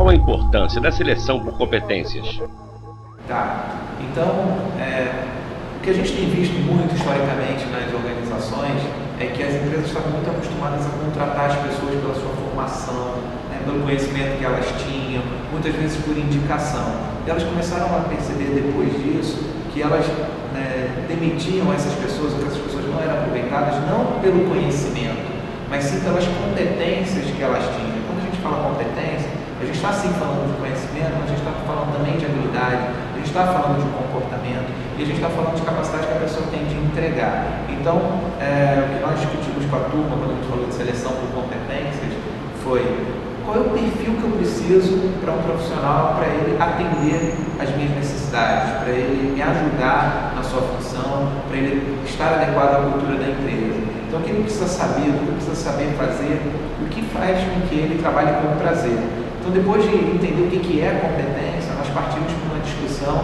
qual a importância da seleção por competências? Tá. Então, o que a gente tem visto muito historicamente nas organizações é que as empresas estavam muito acostumadas a contratar as pessoas pela sua formação, pelo conhecimento que elas tinham, muitas vezes por indicação. E elas começaram a perceber depois disso que elas demitiam essas pessoas, ou que essas pessoas não eram aproveitadas não pelo conhecimento, mas sim pelas competências que elas tinham. Quando a gente fala competência, a gente está sim falando de conhecimento, mas a gente está falando também de habilidade, a gente está falando de comportamento e a gente está falando de capacidade que a pessoa tem de entregar. Então, o que nós discutimos com a turma quando a gente falou de seleção por competências foi: qual é o perfil que eu preciso para um profissional, para ele atender as minhas necessidades, para ele me ajudar na sua função, para ele estar adequado à cultura da empresa. Então, o que ele precisa saber, o que ele precisa saber fazer, o que faz com que ele trabalhe com prazer. Então, depois de entender o que é competência, nós partimos para uma discussão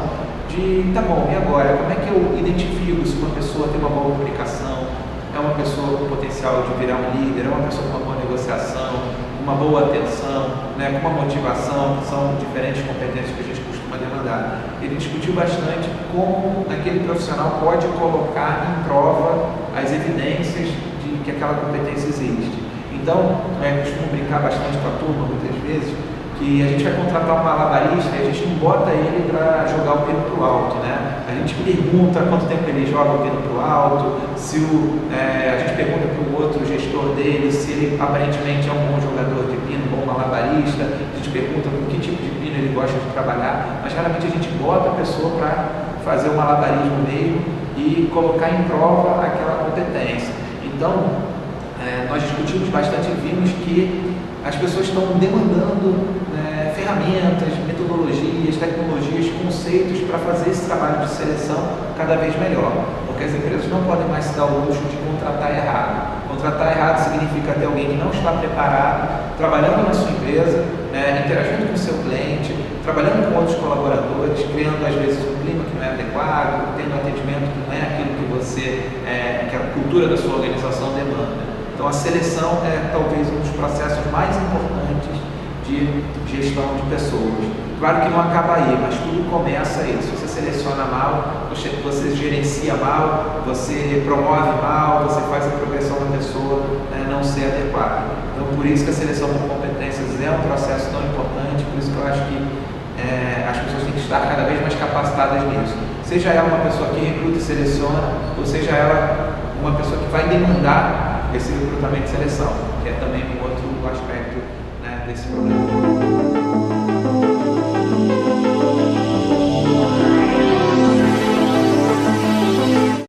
de, tá bom, e agora? Como é que eu identifico se uma pessoa tem uma boa comunicação, é uma pessoa com potencial de virar um líder, é uma pessoa com uma boa negociação, uma boa atenção, com uma motivação, que são diferentes competências que a gente costuma demandar. Ele discutiu bastante como aquele profissional pode colocar em prova as evidências de que aquela competência existe. Então, eu costumo brincar bastante com a turma, muitas vezes, que a gente vai contratar um malabarista e a gente não bota ele para jogar o pino para o alto, A gente pergunta quanto tempo ele joga o pino para o alto, a gente pergunta para o outro gestor dele se ele aparentemente é um bom jogador de pino, um bom malabarista, a gente pergunta com que tipo de pino ele gosta de trabalhar, mas raramente a gente bota a pessoa para fazer o malabarismo mesmo e colocar em prova aquela competência. Então, nós discutimos bastante e vimos que as pessoas estão demandando ferramentas, metodologias, tecnologias, conceitos para fazer esse trabalho de seleção cada vez melhor, porque as empresas não podem mais se dar o luxo de contratar errado. Contratar errado significa ter alguém que não está preparado, trabalhando na sua empresa, interagindo com o seu cliente, trabalhando com outros colaboradores, criando às vezes um clima que não é adequado, tendo um atendimento que não é aquilo que a cultura da sua organização demanda. Então, a seleção é talvez um dos processos mais importantes de gestão de pessoas. Claro que não acaba aí, mas tudo começa aí. Se você seleciona mal, você gerencia mal, você promove mal, você faz a progressão da pessoa não ser adequada. Então, por isso que a seleção por competências é um processo tão importante, por isso que eu acho que as pessoas têm que estar cada vez mais capacitadas nisso. Seja ela uma pessoa que recruta e seleciona, ou seja ela uma pessoa que vai demandar esse recrutamento e seleção, que é também um outro aspecto desse problema.